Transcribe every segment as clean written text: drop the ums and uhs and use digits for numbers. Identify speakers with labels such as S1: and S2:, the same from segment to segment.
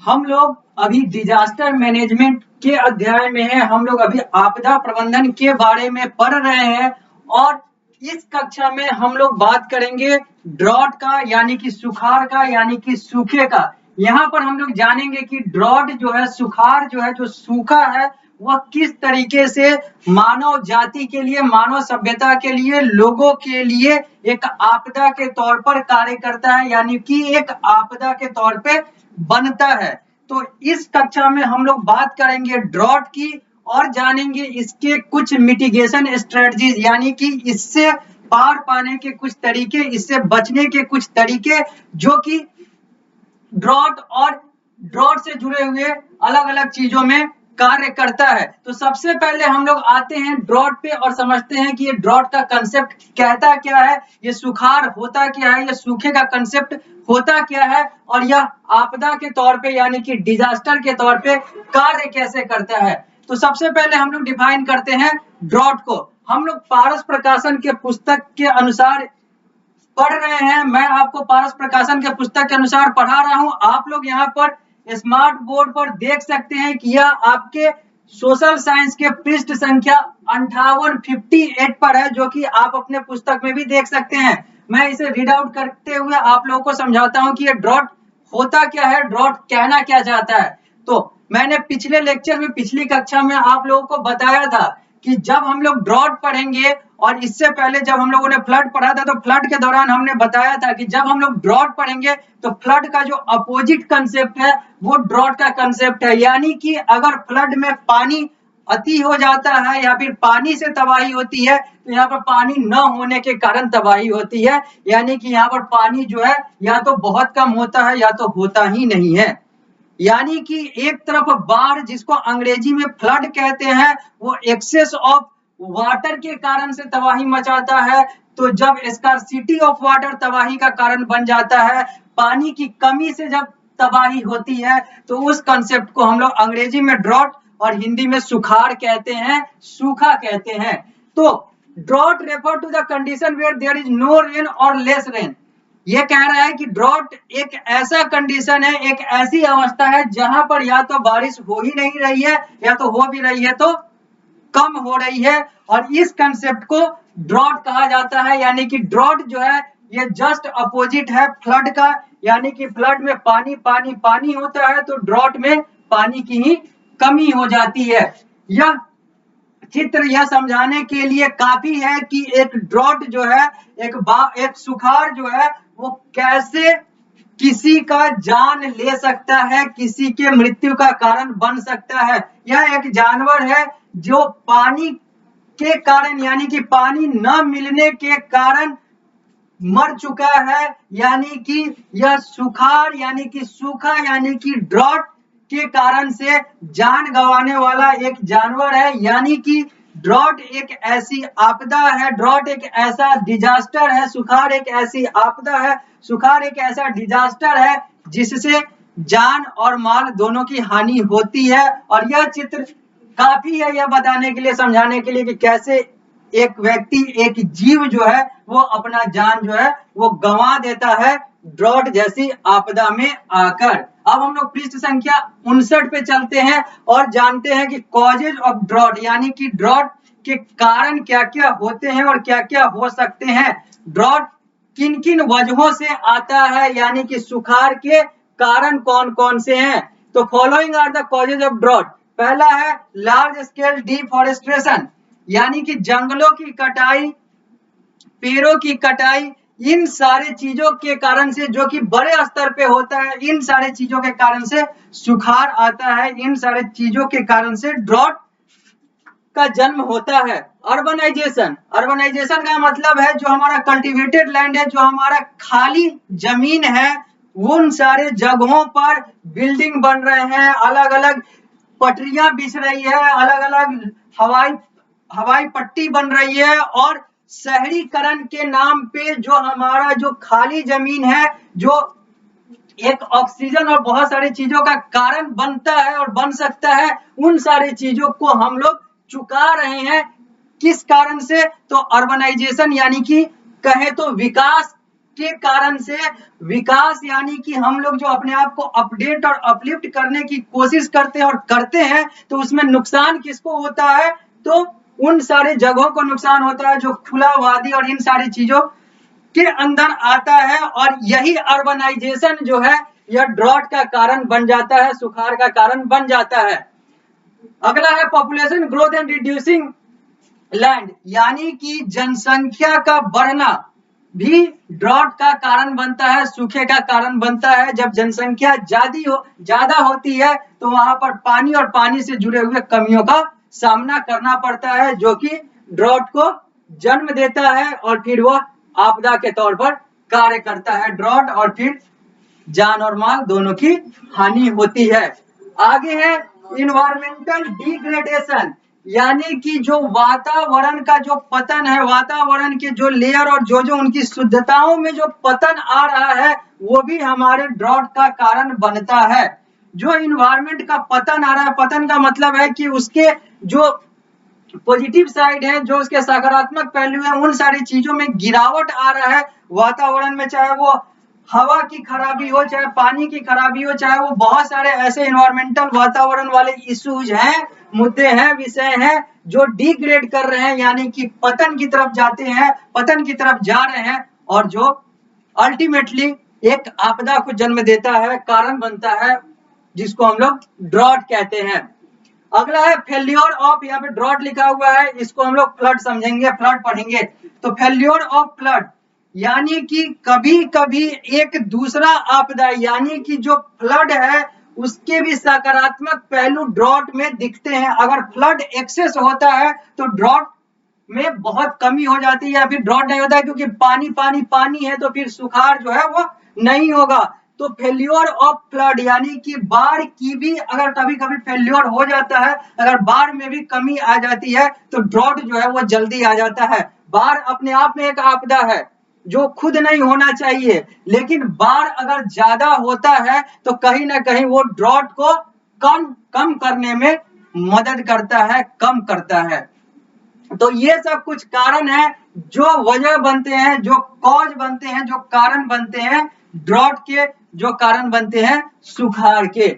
S1: हम लोग अभी डिजास्टर मैनेजमेंट के अध्याय में है। हम लोग अभी आपदा प्रबंधन के बारे में पढ़ रहे हैं और इस कक्षा में हम लोग बात करेंगे ड्रॉट का, यानी कि सुखाड़ का, यानी कि सूखे का। यहाँ पर हम लोग जानेंगे कि ड्रॉट जो है, सुखाड़ जो है, जो सूखा है, वह किस तरीके से मानव जाति के लिए, मानव सभ्यता के लिए, लोगों के लिए एक आपदा के तौर पर कार्य करता है, यानी कि एक आपदा के तौर पे बनता है। तो इस कक्षा में हम लोग बात करेंगे ड्रॉट की और जानेंगे इसके कुछ मिटिगेशन स्ट्रेटजीज, यानी कि इससे पार पाने के कुछ तरीके, इससे बचने के कुछ तरीके, जो कि ड्रॉट और ड्रॉट से जुड़े हुए अलग अलग चीजों में कार्य करता है। तो सबसे पहले हम लोग आते हैं ड्रॉट पे और समझते हैं कि ये ड्रॉट का कंसेप्ट कहता क्या है, ये सुखाड़ होता क्या है, ये सूखे का कंसेप्ट होता क्या है, और यह आपदा के तौर पे यानी कि डिजास्टर के तौर पे कार्य कैसे करता है। तो सबसे पहले हम लोग डिफाइन करते हैं ड्रॉट को। हम लोग पारस प्रकाशन के पुस्तक के अनुसार पढ़ रहे हैं। मैं आपको पारस प्रकाशन के पुस्तक के अनुसार पढ़ा रहा हूं। आप लोग यहाँ पर स्मार्ट बोर्ड पर देख सकते हैं कि यह आपके सोशल साइंस के पृष्ठ संख्या 58 पर है, जो कि आप अपने पुस्तक में भी देख सकते हैं। मैं इसे रीड आउट करते हुए आप लोगों को समझाता हूं कि यह ड्रॉट होता क्या है, ड्रॉट कहना क्या चाहता है। तो मैंने पिछले लेक्चर में, पिछली कक्षा में आप लोगों को बताया था कि जब हम लोग ड्रॉट पढ़ेंगे, और इससे पहले जब हम लोगों ने फ्लड पढ़ा था, तो फ्लड के दौरान हमने बताया था कि जब हम लोग ड्रॉट पढ़ेंगे तो फ्लड का जो अपोजिट कंसेप्ट है वो ड्रॉट का कंसेप्ट है। यानी कि अगर फ्लड में पानी अति हो जाता है या फिर पानी से तबाही होती है, तो यहाँ पर पानी न होने के कारण तबाही होती है। यानी कि यहाँ पर पानी जो है या तो बहुत कम होता है या तो होता ही नहीं है। यानी कि एक तरफ बाढ़, जिसको अंग्रेजी में फ्लड कहते हैं, वो एक्सेस ऑफ वाटर के कारण से तबाही मचाता है। तो जब स्कार्सिटी ऑफ वाटर तबाही का कारण बन जाता है, पानी की कमी से जब तबाही होती है, तो उस कंसेप्ट को हम लोग अंग्रेजी में ड्रॉट और हिंदी में सुखाड़ कहते हैं, सूखा कहते हैं। तो drought refer to the condition where there is no rain और लेस रेन। ये कह रहा है कि ड्रॉट एक ऐसा कंडीशन है, एक ऐसी अवस्था है जहां पर या तो बारिश हो ही नहीं रही है, या तो हो भी रही है तो कम हो रही है। और इस कंसेप्ट को ड्रॉट कहा जाता है। यानी कि ड्रॉट जो है ये जस्ट अपोजिट है फ्लड का। यानी कि फ्लड में पानी पानी पानी होता है, तो ड्रॉट में पानी की ही कमी हो जाती है। यह चित्र यह समझाने के लिए काफी है कि एक ड्रॉट जो है, एक सुखाड़ जो है, वो कैसे किसी का जान ले सकता है, किसी के मृत्यु का कारण बन सकता है। यह एक जानवर है जो पानी के कारण, यानी कि पानी न मिलने के कारण मर चुका है। यानी कि यह सुखाड़, यानी कि सूखा, यानी कि ड्रॉट के कारण से जान गंवाने वाला एक जानवर है। यानी कि ड्रॉट एक ऐसी आपदा है, ड्रॉट एक ऐसा डिजास्टर है, सुखाड़ एक ऐसी आपदा है, सुखाड़ एक ऐसा डिजास्टर है जिससे जान और माल दोनों की हानि होती है। और यह चित्र काफी है यह बताने के लिए, समझाने के लिए कि कैसे एक व्यक्ति, एक जीव जो है वो अपना जान जो है वो गंवा देता है ड्रॉट जैसी आपदा में आकर। अब हम लोग पृष्ठ संख्या 59 पे चलते हैं और जानते हैं कि कॉजेज ऑफ ड्रॉट, यानी कि ड्रॉट के कारण क्या क्या होते हैं और क्या क्या हो सकते हैं। ड्रॉट किन किन वजहों से आता है, यानी कि सुखाड़ के कारण कौन कौन से हैं। तो following are the causes of drought. पहला है लार्ज स्केल डिफॉरेस्टेशन, यानी कि जंगलों की कटाई, पेड़ों की कटाई, इन सारे चीजों के कारण से, जो कि बड़े स्तर पे होता है, इन सारे चीजों के कारण से सुखाड़ आता है। इन सारे चीजों के कारण से ड्रॉट का जन्म होता है। अर्बनाइजेशन, अर्बनाइजेशन का मतलब है जो हमारा कल्टीवेटेड लैंड है, जो हमारा खाली जमीन है, उन सारे जगहों पर बिल्डिंग बन रहे हैं, अलग अलग पटरियां बिछ रही है, अलग अलग हवाई पट्टी बन रही है, और शहरीकरण के नाम पे जो हमारा जो खाली जमीन है, जो एक ऑक्सीजन और बहुत सारी चीजों का कारण बनता है और बन सकता है, उन सारी चीजों को हम लोग चुका रहे हैं। किस कारण से? तो अर्बनाइजेशन, यानी कि कहे तो विकास जिसके कारण से विकास यानी कि हम लोग जो अपने आप को अपडेट और अपलिफ्ट करने की कोशिश करते हैं और करते हैं, तो उसमें नुकसान किसको होता है? तो उन सारे जगहों को नुकसान होता है जो खुला वादी और इन सारी चीजों के अंदर आता है, और यही अर्बनाइजेशन जो है यह ड्रॉट का कारण बन जाता है, सुखाड़ का कारण बन जाता है। अगला है population growth and reducing land, यानी कि जनसंख्या का बढ़ना भी ड्रॉट का कारण बनता है, सूखे का कारण बनता है। जब जनसंख्या ज्यादा होती है तो वहां पर पानी और पानी से जुड़े हुए कमियों का सामना करना पड़ता है, जो कि ड्रॉट को जन्म देता है और फिर वह आपदा के तौर पर कार्य करता है। ड्रॉट और फिर जान और माल दोनों की हानि होती है। आगे है इन्वायरमेंटल डिग्रेडेशन, यानी कि जो वातावरण का जो पतन है, वातावरण के जो लेयर और जो उनकी शुद्धताओं में जो पतन आ रहा है, वो भी हमारे ड्रॉट का कारण बनता है। जो इन्वायरमेंट का पतन आ रहा है, पतन का मतलब है कि उसके जो पॉजिटिव साइड है, जो उसके सकारात्मक पहलू है, उन सारी चीजों में गिरावट आ रहा है वातावरण में, चाहे वो हवा की खराबी हो, चाहे पानी की खराबी हो, चाहे वो बहुत सारे ऐसे इन्वायरमेंटल वातावरण वाले इश्यूज हैं, मुद्दे हैं, विषय हैं जो डिग्रेड कर रहे हैं, यानी कि पतन की तरफ जाते हैं, पतन की तरफ जा रहे हैं, और जो अल्टीमेटली एक आपदा को जन्म देता है, कारण बनता है, जिसको हम लोग ड्रॉट कहते हैं। अगला है फेल्योर ऑफ, यहाँ पे ड्रॉट लिखा हुआ है, इसको हम लोग फ्लड समझेंगे, फ्लड पढ़ेंगे। तो फेल्योर ऑफ फ्लड, यानी कि कभी कभी एक दूसरा आपदा, यानी कि जो फ्लड है उसके भी सकारात्मक पहलू ड्रॉट में दिखते हैं। अगर फ्लड एक्सेस होता है तो ड्रॉट में बहुत कमी हो जाती है, या फिर ड्रॉट नहीं होता है क्योंकि पानी पानी पानी है, तो फिर सुखाड़ जो है वो नहीं होगा। तो फेल्योर ऑफ फ्लड, यानी कि बाढ़ की भी अगर कभी कभी फेल्योर हो जाता है, अगर बाढ़ में भी कमी आ जाती है, तो ड्रॉट जो है वो जल्दी आ जाता है। बाढ़ अपने आप में एक आपदा है जो खुद नहीं होना चाहिए, लेकिन बाढ़ अगर ज्यादा होता है तो कहीं ना कहीं वो ड्रॉट को कम करने में मदद करता है, कम करता है। तो ये सब कुछ कारण है जो वजह बनते हैं, जो कॉज बनते हैं, जो कारण बनते हैं ड्रॉट के, जो कारण बनते हैं सुखाड़ के।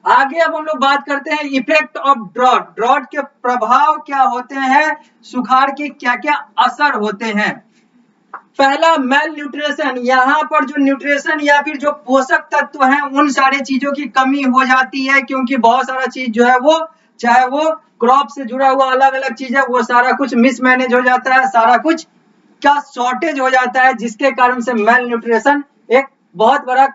S1: आगे अब हम लोग बात करते हैं इफेक्ट ऑफ ड्रॉट, ड्रॉट के प्रभाव क्या होते हैं, सुखाड़ के क्या क्या असर होते हैं। पहला मेल न्यूट्रिशन, यहाँ पर जो न्यूट्रिशन या फिर जो पोषक तत्व हैं उन सारी चीजों की कमी हो जाती है, क्योंकि बहुत सारा चीज जो है वो, चाहे वो क्रॉप से जुड़ा हुआ अलग अलग चीज है, वो सारा कुछ मिसमैनेज हो जाता है, सारा कुछ का शॉर्टेज हो जाता है, जिसके कारण से मेल न्यूट्रिशन एक बहुत बड़ा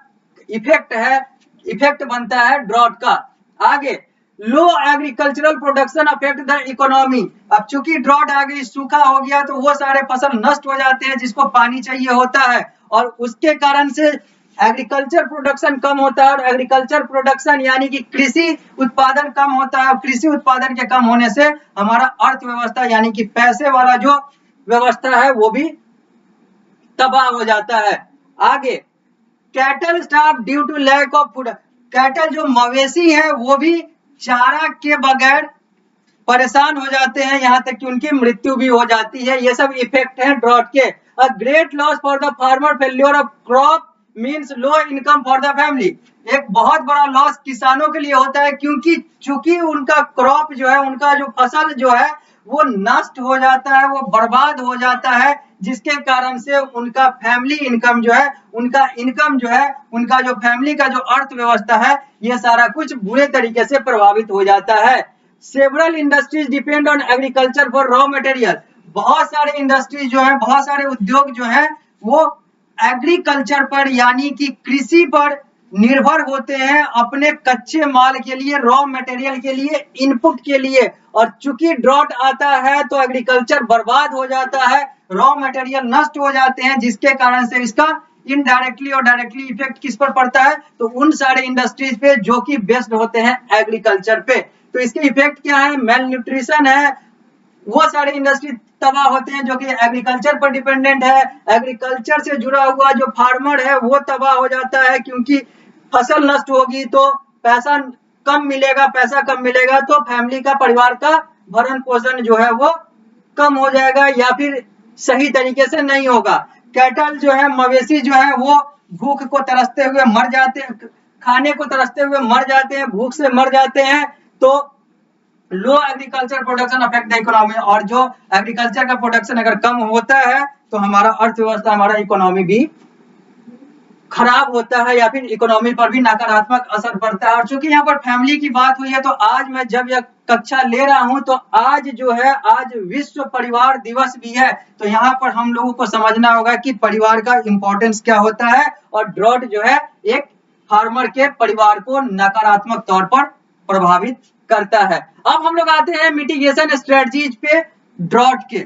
S1: इफेक्ट है, इफेक्ट बनता है ड्रॉट का। आगे low agricultural production affect the economy, अब चूंकि ड्रॉट आ गई, सूखा हो गया, तो वो सारे फसल नष्ट हो जाते हैं जिसको पानी चाहिए होता है, और उसके कारण से एग्रीकल्चर प्रोडक्शन कम होता है, और एग्रीकल्चर प्रोडक्शन यानी कि कृषि उत्पादन कम होता है, और कृषि उत्पादन के कम होने से हमारा अर्थव्यवस्था यानी कि पैसे वाला जो व्यवस्था है वो भी तबाह हो जाता है। आगे cattle starve due to lack of food, cattle जो मवेशी है वो भी चारा के बगैर परेशान हो जाते हैं, यहाँ तक कि उनकी मृत्यु भी हो जाती है। ये सब इफेक्ट है ड्रॉट के। A great loss for the farmer, failure of crop means low income for the family, एक बहुत बड़ा लॉस किसानों के लिए होता है, क्योंकि चूंकि उनका क्रॉप जो है, उनका जो फसल जो है वो नष्ट हो जाता है, वो बर्बाद हो जाता है, जिसके कारण से उनका फैमिली इनकम जो है, उनका इनकम जो है, उनका जो फैमिली का जो अर्थव्यवस्था है, ये सारा कुछ बुरे तरीके से प्रभावित हो जाता है। Several industries depend on agriculture for raw material, बहुत सारे इंडस्ट्रीज जो है, बहुत सारे उद्योग जो है वो एग्रीकल्चर पर यानी कि कृषि पर निर्भर होते हैं अपने कच्चे माल के लिए, रॉ मटेरियल के लिए, इनपुट के लिए। और चूंकि ड्रॉट आता है तो एग्रीकल्चर बर्बाद हो जाता है, रॉ मटेरियल नष्ट हो जाते हैं, जिसके कारण से इसका इनडायरेक्टली और डायरेक्टली इफेक्ट किस पर पड़ता है, तो उन सारे इंडस्ट्रीज पे जो कि बेस्ड होते हैं एग्रीकल्चर पे। तो इसके इफेक्ट क्या है, मेल न्यूट्रिशन है, वो सारे इंडस्ट्री तबाह होते हैं जो कि एग्रीकल्चर पर डिपेंडेंट है, एग्रीकल्चर से जुड़ा हुआ जो फार्मर है वो तबाह हो जाता है, क्योंकि फसल नष्ट होगी तो पैसा कम मिलेगा, पैसा कम मिलेगा तो फैमिली का, परिवार का भरण पोषण जो है वो कम हो जाएगा, या फिर सही तरीके से नहीं होगा। कैटल जो है, मवेशी जो है वो भूख को तरसते हुए मर जाते हैं, खाने को तरसते हुए मर जाते हैं, भूख से मर जाते हैं। तो low agriculture production affect the economy, और जो एग्रीकल्चर का प्रोडक्शन अगर कम होता है तो हमारा अर्थव्यवस्था, हमारा इकोनॉमी भी खराब होता है, या फिर इकोनॉमी पर भी नकारात्मक असर पड़ता है। और चूंकि यहाँ पर फैमिली की बात हुई है, तो आज मैं जब यह कक्षा ले रहा हूं तो आज जो है, आज विश्व परिवार दिवस भी है। तो यहाँ पर हम लोगों को समझना होगा कि परिवार का इंपॉर्टेंस क्या होता है, और ड्रॉट जो है एक फार्मर के परिवार को नकारात्मक तौर पर प्रभावित करता है। अब हम लोग आते हैं मिटिगेशन स्ट्रेटजीज पे ड्रॉट के,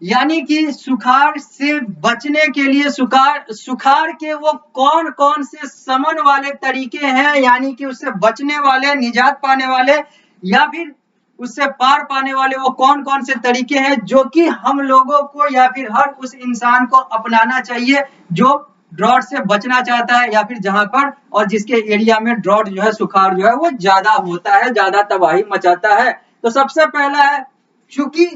S1: यानी कि सुखाड़ से बचने के लिए सुखाड़ के वो कौन कौन से समन वाले तरीके हैं, यानी कि उससे बचने वाले, निजात पाने वाले, या फिर उससे पार पाने वाले वो कौन कौन से तरीके हैं जो कि हम लोगों को या फिर हर उस इंसान को अपनाना चाहिए जो ड्रॉट से बचना चाहता है, या फिर जहां पर और जिसके एरिया में ड्रॉट जो है, सुखाड़ जो है वो ज्यादा होता है, ज्यादा तबाही मचाता है। तो सबसे पहला है, चूंकि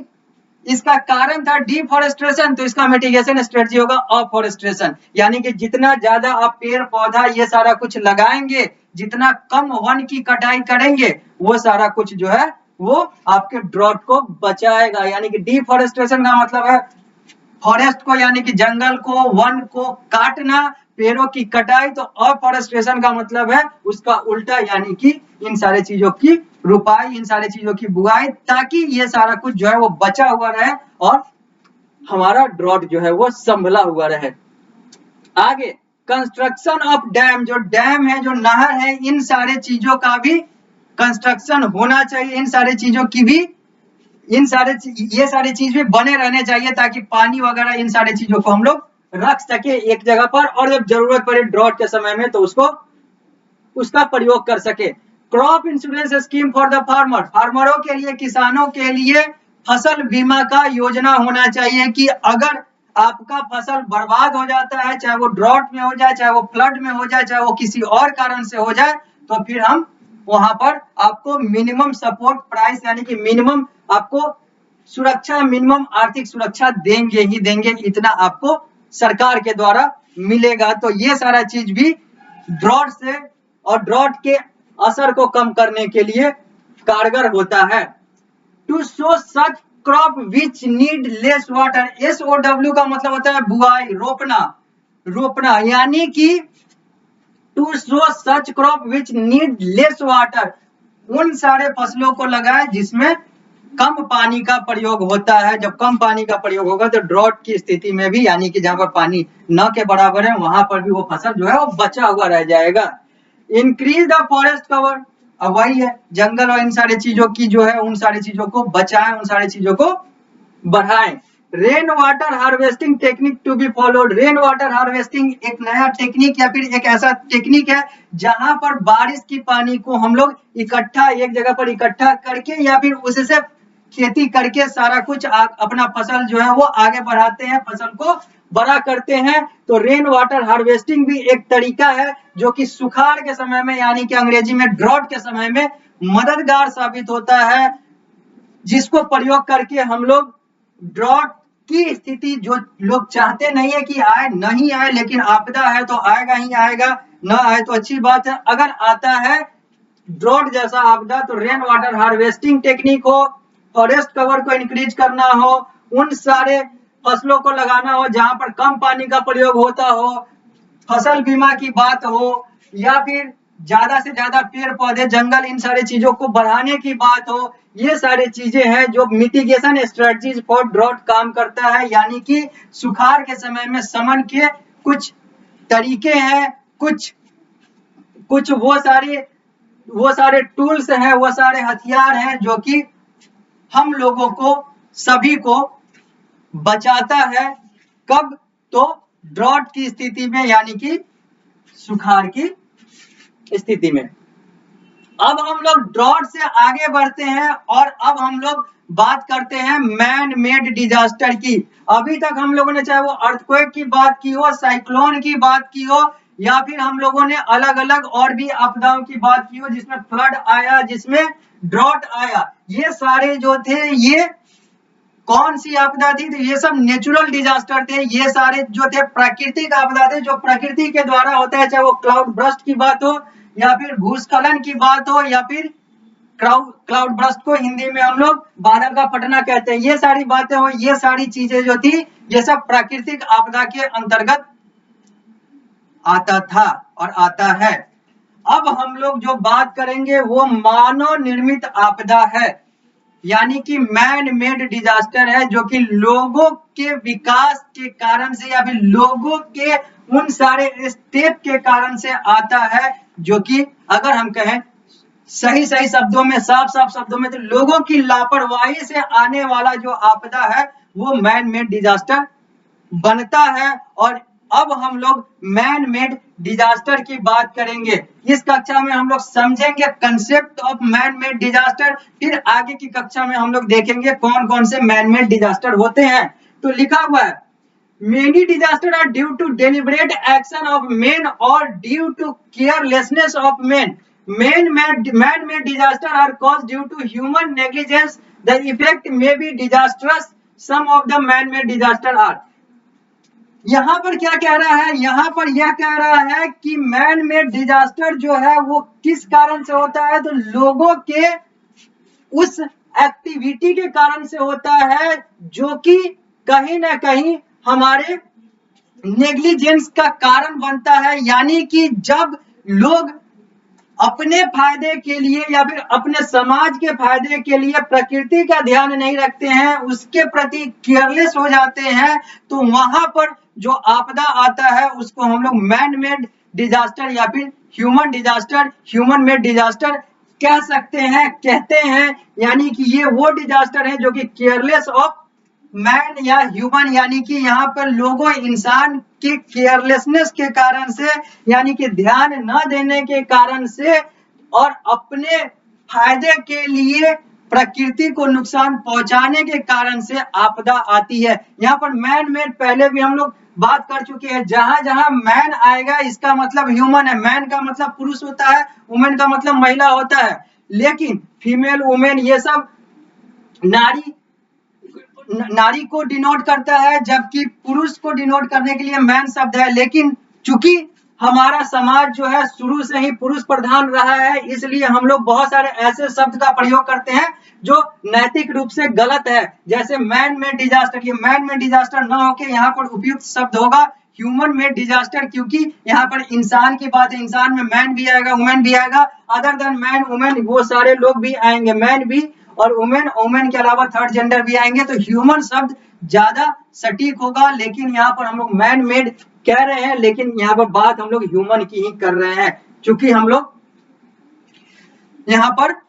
S1: इसका कारण था डिफॉरेस्टेशन, तो इसका मिटिगेशन स्ट्रेटजी होगा अफॉरेस्टेशन, यानी कि जितना ज्यादा आप पेड़ पौधा ये सारा कुछ लगाएंगे, जितना कम वन की कटाई करेंगे, वो सारा कुछ जो है वो आपके ड्रॉट को बचाएगा। यानी कि डिफॉरेस्टेशन का मतलब है फॉरेस्ट को, यानी कि जंगल को, वन को काटना, पेड़ों की कटाई। तो अफॉरेस्टेशन का मतलब है उसका उल्टा, यानी कि इन सारे चीजों की रुपाई, इन सारे चीजों की बुआई, ताकि ये सारा कुछ जो है वो बचा हुआ रहे और हमारा ड्रॉट जो है वो संभला हुआ रहे। आगे कंस्ट्रक्शन ऑफ डैम, जो डैम है, जो नहर है, इन सारे चीजों का भी कंस्ट्रक्शन होना चाहिए, इन सारे चीजों की भी, ये सारी चीज भी बने रहने चाहिए, ताकि पानी वगैरह इन सारी चीजों को हम लोग रख सके एक जगह पर, और जब जरूरत पड़े ड्रॉट के समय में तो उसका प्रयोग कर सके। Crop insurance scheme for the farmer, फार्मरों के लिए, किसानों के लिए फसल बीमा का योजना होना चाहिए कि अगर आपका फसल बर्बाद हो जाता है, चाहे वो ड्रॉट में हो जाए, चाहे वो फ्लड में हो जाए, चाहे वो किसी और कारण से हो जाए, तो फिर हम वहां पर आपको मिनिमम सपोर्ट प्राइस, यानी कि मिनिमम आपको सुरक्षा, मिनिमम आर्थिक सुरक्षा देंगे ही देंगे, इतना आपको सरकार के द्वारा मिलेगा। तो ये सारा चीज भी ड्रॉट से और ड्रॉट के असर को कम करने के लिए कारगर होता है। To sow such crop which need less water, SOW का मतलब होता है बुआई, रोपना, यानी कि to sow such crop which need less water, उन सारे फसलों को लगाए जिसमें कम पानी का प्रयोग होता है। जब कम पानी का प्रयोग होगा तो ड्रॉट की स्थिति में भी, यानी कि जहां पर पानी न के बराबर है, वहां पर भी वो फसल जो है वो बचा हुआ रह जाएगा। इंक्रीज द फॉरेस्ट कवर, अब वही है, जंगल और इन सारी चीजों की जो है, उन सारी चीजों को बचाएं, उन सारी चीजों को बढ़ाएं। Rain water harvesting technique to be followed, rain water harvesting एक नया टेक्निक या फिर एक ऐसा टेक्निक है जहां पर बारिश की पानी को हम लोग इकट्ठा एक जगह पर इकट्ठा करके या फिर उससे खेती करके सारा कुछ अपना फसल जो है वो आगे बढ़ाते हैं, फसल को बड़ा करते हैं। तो रेन वाटर हार्वेस्टिंग भी एक तरीका है जो कि सुखाड़ के समय में, यानी कि अंग्रेजी में ड्रॉट के समय में मददगार साबित होता है, जिसको प्रयोग करके हम लोग ड्रॉट की स्थिति, जो लोग चाहते नहीं है कि आए, नहीं आए, लेकिन आपदा है तो आएगा ही आएगा, न आए तो अच्छी बात है। अगर आता है ड्रॉट जैसा आपदा, तो रेन वाटर हार्वेस्टिंग टेक्निक हो, फॉरेस्ट कवर को इंक्रीज करना हो, उन सारे फसलों को लगाना हो जहां पर कम पानी का प्रयोग होता हो, फसल बीमा की बात हो, या फिर ज्यादा से ज्यादा पेड़ पौधे, जंगल, इन सारी चीजों को बढ़ाने की बात हो, ये सारी चीजें हैं जो मिटिगेशन स्ट्रेटजीज फॉर ड्रॉट काम करता है। यानी कि सुखाड़ के समय में समन के कुछ तरीके हैं, कुछ वो सारे टूल्स हैं, वो सारे हथियार हैं जो कि हम लोगों को, सभी को बचाता है। कब? तो ड्रॉट की स्थिति में, यानी कि सुखाड़ की स्थिति में। अब हम लोग ड्रॉट से आगे बढ़ते हैं और अब हम लोग बात करते हैं मैन मेड डिजास्टर की। अभी तक हम लोगों ने चाहे वो अर्थक्वेक की बात की हो, साइक्लोन की बात की हो, या फिर हम लोगों ने अलग अलग और भी आपदाओं की बात की हो जिसमें फ्लड आया, जिसमें ड्रॉट आया, ये सारे जो थे ये कौन सी आपदा थी? तो ये सब नेचुरल डिजास्टर थे, ये सारे जो थे प्राकृतिक आपदा थे, जो प्रकृति के द्वारा होता है, चाहे वो क्लाउड बर्स्ट की बात हो या फिर भूस्खलन की बात हो या फिर क्लाउड बर्स्ट को हिंदी में हम लोग बादल का फटना कहते हैं। ये सारी बातें हो, ये सारी चीजें जो थी, ये सब प्राकृतिक आपदा के अंतर्गत आता था और आता है। अब हम लोग जो बात करेंगे वो मानव निर्मित आपदा है, यानी कि मैन मेड डिजास्टर है, जो कि लोगों के विकास के कारण से या फिर लोगों के उन सारे स्टेप के कारण से आता है, जो कि अगर हम कहें सही सही शब्दों में, साफ साफ शब्दों में, तो लोगों की लापरवाही से आने वाला जो आपदा है वो मैन मेड डिजास्टर बनता है। और अब हम लोग मैन मेड डिजास्टर की बात करेंगे। इस कक्षा में हम लोग समझेंगे concept of man made disaster, फिर आगे की कक्षा में हम लोग देखेंगे कौन कौन से मैन मेड डिजास्टर होते हैं। तो लिखा हुआ है, many disaster are due to deliberate action of men और due to carelessness of men. Man-made disaster are caused due to human negligence. The effect may be disastrous. Some of the man-made disaster are. यहाँ पर क्या कह रहा है? यहाँ पर यह कह रहा है कि मैन मेड डिजास्टर जो है वो किस कारण से होता है? तो लोगों के उस एक्टिविटी के कारण से होता है, जो कि कहीं ना कहीं हमारे नेग्लिजेंस का कारण बनता है। यानी कि जब लोग अपने फायदे के लिए या फिर अपने समाज के फायदे के लिए प्रकृति का ध्यान नहीं रखते हैं, उसके प्रति केयरलेस हो जाते हैं, तो वहां पर जो आपदा आता है उसको हम लोग मैन मेड डिजास्टर या फिर human disaster, human made disaster कह सकते हैं, कहते हैं। यानी कि ये वो डिजास्टर है जो कि केयरलेस ऑफ मैन या ह्यूमन, यानी कि यहाँ पर लोगों, इंसान के केयरलेसनेस के कारण से, यानी कि ध्यान न देने के कारण से और अपने फायदे के लिए प्रकृति को नुकसान पहुंचाने के कारण से आपदा आती है। यहाँ पर मैन मेड पहले भी हम लोग बात कर चुके हैं। जहां जहां मैन आएगा इसका मतलब ह्यूमन है, मैन का मतलब पुरुष होता है, वुमेन का मतलब महिला होता है, लेकिन फीमेल, वुमेन ये सब नारी को डिनोट करता है, जबकि पुरुष को डिनोट करने के लिए मैन शब्द है। लेकिन चूंकि हमारा समाज जो है शुरू से ही पुरुष प्रधान रहा है, इसलिए हम लोग बहुत सारे ऐसे शब्द का प्रयोग करते हैं जो नैतिक रूप से गलत है। जैसे मैन मेड डिजास्टर, ये मैन मेड डिजास्टर ना होके यहाँ पर उपयुक्त शब्द होगा ह्यूमन मेड डिजास्टर, क्योंकि यहाँ पर इंसान की बात है, इंसान में मैन भी आएगा, वुमेन भी आएगा, अदर देन मैन वुमेन वो सारे लोग भी आएंगे, मैन भी और वुमेन के अलावा थर्ड जेंडर भी आएंगे, तो ह्यूमन शब्द ज्यादा सटीक होगा। लेकिन यहाँ पर हम लोग मैन मेड कह रहे हैं, लेकिन यहाँ पर बात हम लोग ह्यूमन की ही कर रहे हैं, क्योंकि हम लोग यहाँ पर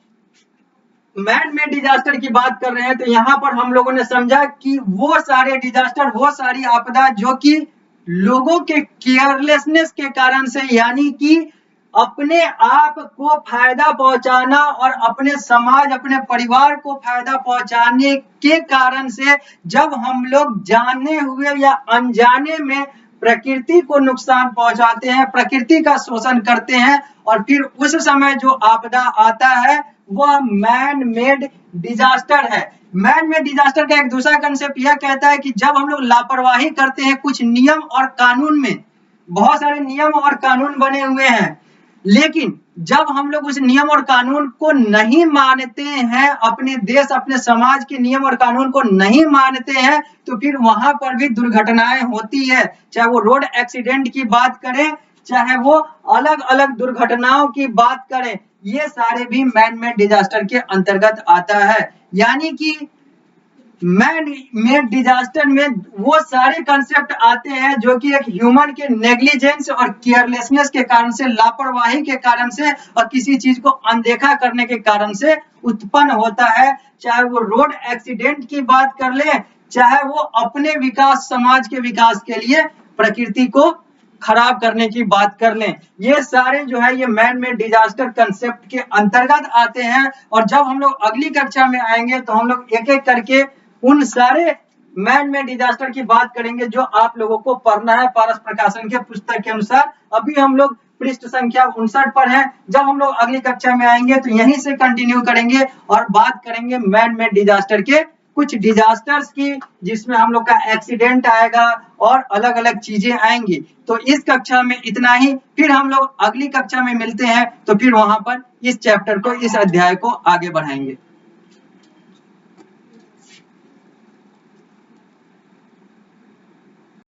S1: मैन मेड डिजास्टर की बात कर रहे हैं। तो यहाँ पर हम लोगों ने समझा कि वो सारे डिजास्टर, वो सारी आपदा जो कि लोगों के केयरलेसनेस के कारण से, यानी कि अपने आप को फायदा पहुंचाना और अपने समाज, अपने परिवार को फायदा पहुंचाने के कारण से, जब हम लोग जाने हुए या अनजाने में प्रकृति को नुकसान पहुंचाते हैं, प्रकृति का शोषण करते हैं, और फिर उस समय जो आपदा आता है वह मैन मेड डिजास्टर है। मैन मेड डिजास्टर का एक दूसरा कंसेप्ट यह कहता है कि जब हम लोग लापरवाही करते हैं कुछ नियम और कानून में, बहुत सारे नियम और कानून बने हुए हैं, लेकिन जब हम लोग उस नियम और कानून को नहीं मानते हैं, अपने देश, अपने समाज के नियम और कानून को नहीं मानते हैं, तो फिर वहां पर भी दुर्घटनाएं होती है। चाहे वो रोड एक्सीडेंट की बात करें, चाहे वो अलग अलग दुर्घटनाओं की बात करें, ये सारे भी मैन मेड डिजास्टर के अंतर्गत आता है। यानी कि मैन मेड डिजास्टर में वो सारे कंसेप्ट आते हैं जो कि एक ह्यूमन के नेग्लिजेंस और केयरलेसनेस के कारण से, लापरवाही के कारण से और किसी चीज को अनदेखा करने के कारण से उत्पन्न होता है। चाहे वो रोड एक्सीडेंट की बात कर ले, चाहे वो अपने विकास, समाज के विकास के लिए प्रकृति को खराब करने की बात कर लें, ये सारे जो है ये मैन मेड डिजास्टर कंसेप्ट के अंतर्गत आते हैं। और जब हम लोग अगली कक्षा में आएंगे तो हम लोग एक एक करके उन सारे मैन मेड डिजास्टर की बात करेंगे जो आप लोगों को पढ़ना है पारस प्रकाशन के पुस्तक के अनुसार। अभी हम लोग पृष्ठ संख्या 59 पर हैं। जब हम लोग अगली कक्षा में आएंगे तो यहीं से कंटिन्यू करेंगे और बात करेंगे मैन मेड डिजास्टर के कुछ डिजास्टर्स की, जिसमें हम लोग का एक्सीडेंट आएगा और अलग अलग चीजें आएंगी। तो इस कक्षा में इतना ही, फिर हम लोग अगली कक्षा में मिलते हैं, तो फिर वहां पर इस चैप्टर को, इस अध्याय को आगे बढ़ाएंगे।